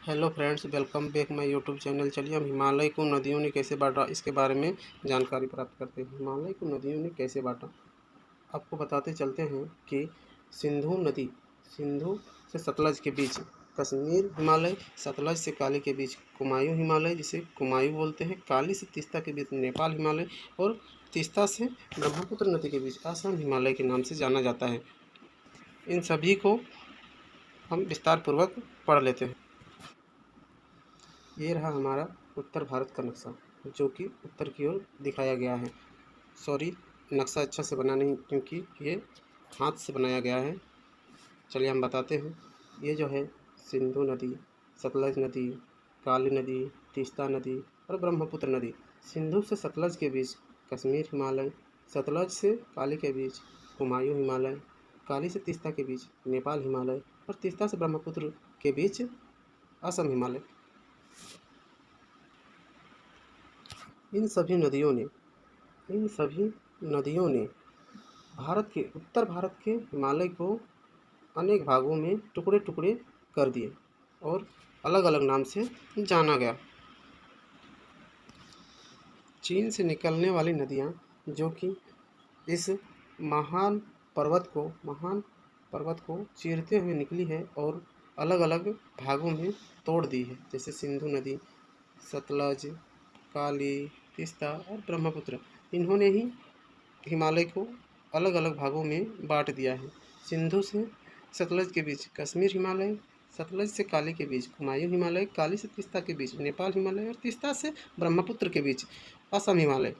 Hello friends, welcome back my YouTube channel. चलिए हम हिमालय को नदियों ने कैसे बांटा इसके बारे में जानकारी प्राप्त करते हैं। हिमालय को नदियों ने कैसे बांटा आपको बताते चलते हैं कि सिंधु नदी, सिंधु से सतलज के बीच कश्मीर हिमालय, सतलज से काली के बीच कुमायूं हिमालय जिसे कुमायूं बोलते हैं, काली से तीस्ता के बीच नेपाल हिमालय और तीस्ता से ब्रह्मपुत्र नदी के बीच असम हिमालय के नाम से जाना जाता है। इन सभी को हम विस्तार पूर्वक पढ़ लेते हैं। ये रहा हमारा उत्तर भारत का नक्शा, जो कि उत्तर की ओर दिखाया गया है। सॉरी, नक्शा अच्छा से बना नहीं क्योंकि ये हाथ से बनाया गया है। चलिए हम बताते हैं। ये जो है सिंधु नदी, सतलज नदी, काली नदी, तीस्ता नदी और ब्रह्मपुत्र नदी। सिंधु से सतलज के बीच कश्मीर हिमालय, सतलज से काली के बीच कुमायूं हिमालय, काली से तीस्ता के बीच नेपाल हिमालय और तीस्ता से ब्रह्मपुत्र के बीच असम हिमालय। इन सभी नदियों ने उत्तर भारत के हिमालय को अनेक भागों में टुकड़े टुकड़े कर दिए और अलग अलग नाम से जाना गया। चीन से निकलने वाली नदियाँ, जो कि इस महान पर्वत को चीरते हुए निकली है और अलग अलग भागों में तोड़ दी है, जैसे सिंधु नदी, सतलज, काली, तीस्ता और ब्रह्मपुत्र। इन्होंने ही हिमालय को अलग अलग भागों में बांट दिया है। सिंधु से सतलज के बीच कश्मीर हिमालय, सतलज से काली के बीच कुमायूं हिमालय, काली से तीस्ता के बीच नेपाल हिमालय और तीस्ता से ब्रह्मपुत्र के बीच असम हिमालय।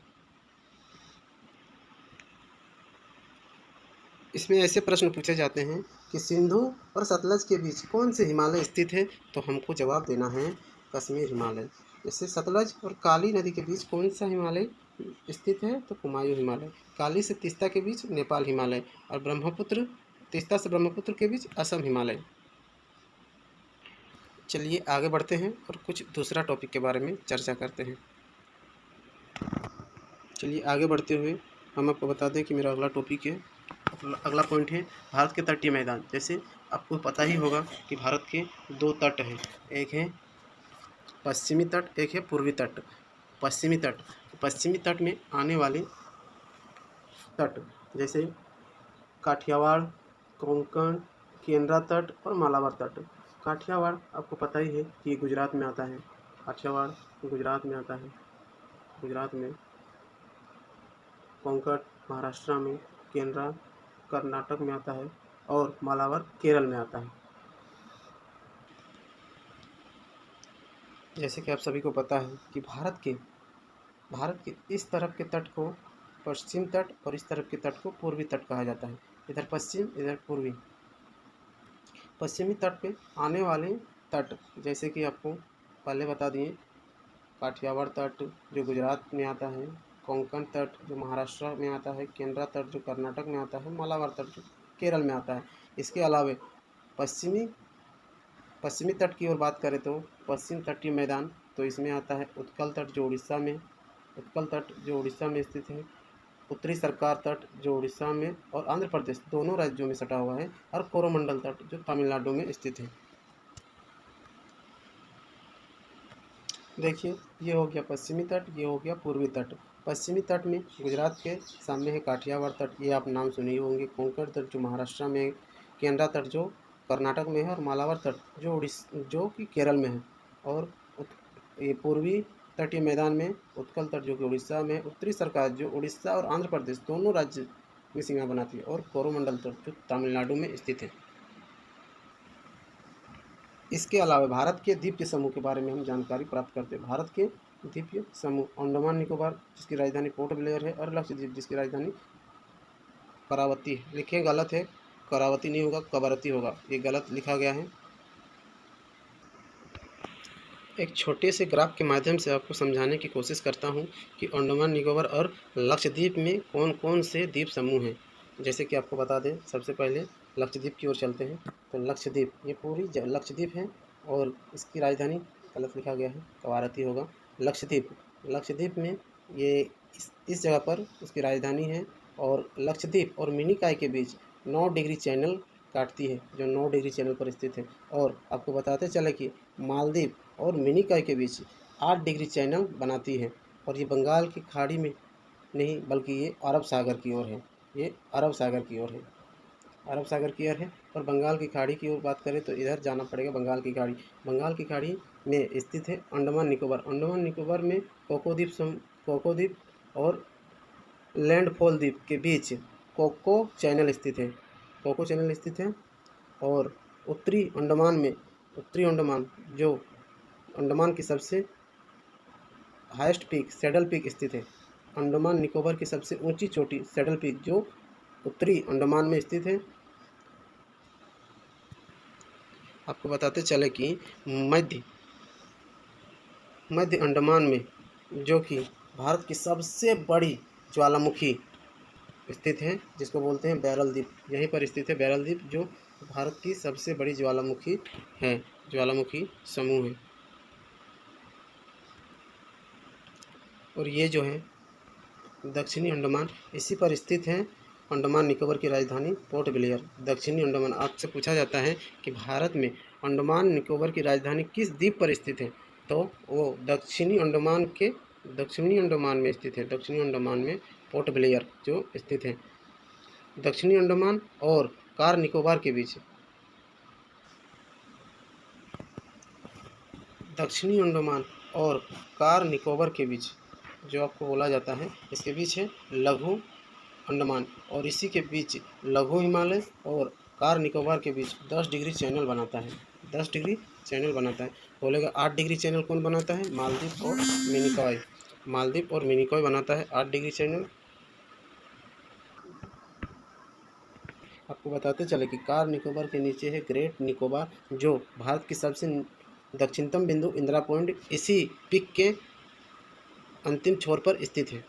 इसमें ऐसे प्रश्न पूछे जाते हैं कि सिंधु और सतलज के बीच कौन से हिमालय स्थित है, तो हमको जवाब देना है कश्मीर हिमालय। जैसे सतलज और काली नदी के बीच कौन सा हिमालय स्थित है, तो कुमायूं हिमालय। काली से तीस्ता के बीच नेपाल हिमालय और तीस्ता से ब्रह्मपुत्र के बीच असम हिमालय। चलिए आगे बढ़ते हैं और कुछ दूसरा टॉपिक के बारे में चर्चा करते हैं। चलिए आगे बढ़ते हुए हम आपको बता दें कि मेरा अगला पॉइंट है भारत के तटीय मैदान। जैसे आपको पता ही होगा कि भारत के दो तट हैं, एक है पश्चिमी तट, एक है पूर्वी तट। पश्चिमी तट में आने वाले तट जैसे काठियावाड़, कोंकण, केंद्रा तट और मालाबार तट। काठियावाड़ आपको पता ही है कि गुजरात में आता है। काठियावाड़ गुजरात में आता है, गुजरात में। कोंकण महाराष्ट्र में, केंद्रा कर्नाटक में आता है और मालाबार केरल में आता है। जैसे कि आप सभी को पता है कि भारत के इस तरफ के तट को पश्चिम तट और इस तरफ के तट को पूर्वी तट कहा जाता है। इधर पश्चिम, इधर पूर्वी। पश्चिमी तट पे आने वाले तट जैसे कि आपको पहले बता दिए, काठियावाड़ तट जो गुजरात में आता है, कोंकण तट जो महाराष्ट्र में आता है, केंद्रा तट जो कर्नाटक में आता है, मालाबार तट जो केरल में आता है। इसके अलावे पश्चिमी तट की ओर बात करें तो पश्चिम तटीय मैदान, तो इसमें आता है उत्कल तट जो उड़ीसा में स्थित है, उत्तरी सरकार तट जो उड़ीसा में और आंध्र प्रदेश दोनों राज्यों में सटा हुआ है, और कोरोमंडल तट जो तमिलनाडु में स्थित है। देखिए, ये हो गया पश्चिमी तट, ये हो गया पूर्वी तट। पश्चिमी तट में गुजरात के सामने है काठियावाड़ तट, ये आप नाम सुने होंगे। कोंकण तट जो महाराष्ट्र में है, केंद्रा तट जो कर्नाटक में है और मालाबार तट जो कि केरल में है। और ये पूर्वी तटीय मैदान में उत्कल तट जो कि उड़ीसा में, उत्तरी सरकार जो उड़ीसा और आंध्र प्रदेश दोनों राज्य में सीमा बनाती है, और कोरोमंडल तट जो तमिलनाडु में स्थित है। इसके अलावा भारत के द्वीप समूह के बारे में हम जानकारी प्राप्त करते हैं। भारत के द्वीप समूह अंडमान निकोबार जिसकी राजधानी पोर्ट ब्लेयर है, और लक्षद्वीप जिसकी राजधानी करावती है। लिखे गलत है, करावती नहीं होगा, कवरती होगा, ये गलत लिखा गया है। एक छोटे से ग्राफ के माध्यम से आपको समझाने की कोशिश करता हूँ कि अंडमान निकोबार और लक्षद्वीप में कौन कौन से द्वीप समूह हैं। जैसे कि आपको बता दें, सबसे पहले लक्षद्वीप की ओर चलते हैं। तो लक्षद्वीप, ये पूरी लक्षद्वीप है और इसकी राजधानी गलत लिखा गया है, कवारती होगा। लक्षद्वीप में ये इस जगह पर उसकी राजधानी है, और लक्षद्वीप और मिनिकॉय के बीच 9 डिग्री चैनल काटती है जो 9 डिग्री चैनल पर स्थित है। और आपको बताते चले कि मालदीव और मिनिकॉय के बीच 8 डिग्री चैनल बनाती है। और ये बंगाल की खाड़ी में नहीं बल्कि ये अरब सागर की ओर है, ये अरब सागर की ओर है, अरब सागर की ओर है। और बंगाल की खाड़ी की ओर बात करें तो इधर जाना पड़ेगा। बंगाल की खाड़ी में स्थित है अंडमान निकोबार। अंडमान निकोबार में कोको द्वीप और लैंडफॉल द्वीप के बीच कोको चैनल स्थित है। और उत्तरी अंडमान जो अंडमान की सबसे हाईएस्ट पीक सैडल पीक स्थित है। अंडमान निकोबार की सबसे ऊंची चोटी सैडल पीक जो उत्तरी अंडमान में स्थित है। आपको बताते चले कि मध्य अंडमान में जो कि भारत की सबसे बड़ी ज्वालामुखी स्थित है, जिसको बोलते हैं बैरल द्वीप। यहीं पर स्थित है बैरल द्वीप, जो भारत की सबसे बड़ी ज्वालामुखी समूह है। और ये जो है दक्षिणी अंडमान, इसी पर स्थित है अंडमान निकोबार की राजधानी पोर्ट ब्लेयर। दक्षिणी अंडमान, आपसे पूछा जाता है कि भारत में अंडमान निकोबार की राजधानी किस द्वीप पर स्थित है, तो वो दक्षिणी अंडमान में स्थित है। दक्षिणी अंडमान में पोर्ट ब्लेयर जो स्थित है। दक्षिणी अंडमान और कार निकोबार के बीच दक्षिणी अंडमान और कार निकोबार के बीच जो आपको बोला जाता है, इसके बीच है लघु अंडमान। और इसी के बीच लघु हिमालय और कार निकोबार के बीच 10 डिग्री चैनल बनाता है। 10 डिग्री चैनल बनाता है। बोलेगा 8 डिग्री चैनल कौन बनाता है? मालदीव और मिनिकॉय बनाता है 8 डिग्री चैनल। आपको बताते चले कि कार निकोबार के नीचे है ग्रेट निकोबार, जो भारत की सबसे दक्षिणतम बिंदु इंदिरा पॉइंट इसी पिक के अंतिम छोर पर स्थित है।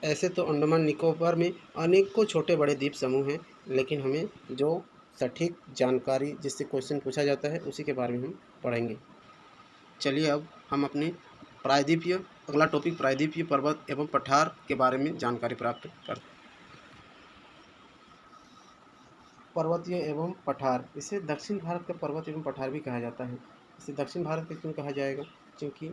ऐसे तो अंडमान निकोबार में अनेकों छोटे बड़े द्वीप समूह हैं, लेकिन हमें जो सटीक जानकारी जिससे क्वेश्चन पूछा जाता है उसी के बारे में हम पढ़ेंगे। चलिए अब हम अपने अगला टॉपिक प्रायद्वीपीय पर्वत एवं पठार के बारे में जानकारी प्राप्त करते हैं। पर्वतीय एवं पठार, इसे दक्षिण भारत का पर्वत एवं पठार भी कहा जाता है। इसे दक्षिण भारत का क्यों कहा जाएगा? क्योंकि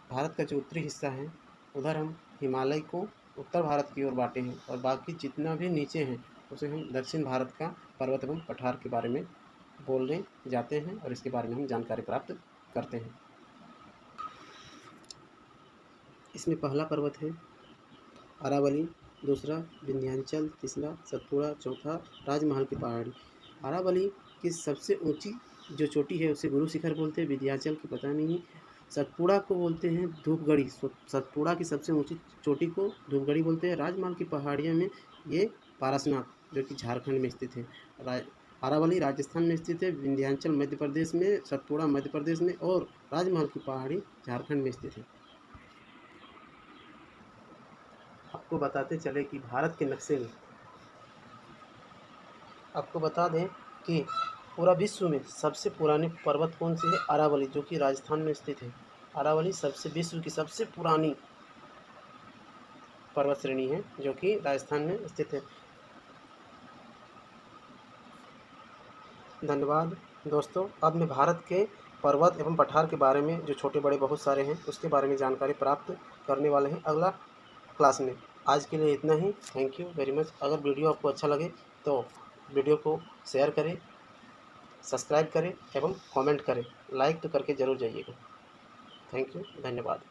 भारत का जो उत्तरी हिस्सा है उधर हम हिमालय को उत्तर भारत की ओर बांटे हैं, और बाकी जितना भी नीचे हैं उसे हम दक्षिण भारत का पर्वत एवं पठार के बारे में बोलने जाते हैं और इसके बारे में हम जानकारी प्राप्त करते हैं। इसमें पहला पर्वत है अरावली, दूसरा विंध्याचल, तीसरा सतपुड़ा, चौथा राजमहल की पहाड़ी। अरावली की सबसे ऊंची जो चोटी है उसे गुरु शिखर बोलते हैं। विंध्याचल की पता नहीं। सतपुड़ा को बोलते हैं धूपगढ़ी। सतपुड़ा की सबसे ऊंची चोटी को धूपगढ़ी बोलते हैं। राजमहल की पहाड़ियों में ये पारसनाथ जो कि झारखंड में स्थित है। अरावली राजस्थान में स्थित है, विंध्याचल मध्य प्रदेश में, सतपुड़ा मध्य प्रदेश में और राजमहल की पहाड़ी झारखंड में स्थित है। आपको बताते चले कि भारत के नक्शे में आपको बता दें कि पूरा विश्व में सबसे पुरानी पर्वत कौन सी है? अरावली, जो कि राजस्थान में स्थित है। अरावली विश्व की सबसे पुरानी पर्वत श्रेणी है जो कि राजस्थान में स्थित है। धन्यवाद दोस्तों। अब मैं भारत के पर्वत एवं पठार के बारे में जो छोटे बड़े बहुत सारे हैं उसके बारे में जानकारी प्राप्त करने वाले हैं अगला क्लास में। आज के लिए इतना ही। Thank you very much. अगर वीडियो आपको अच्छा लगे तो वीडियो को शेयर करें, सब्सक्राइब करें एवं कमेंट करें। लाइक तो करके ज़रूर जाइएगा। थैंक यू, धन्यवाद।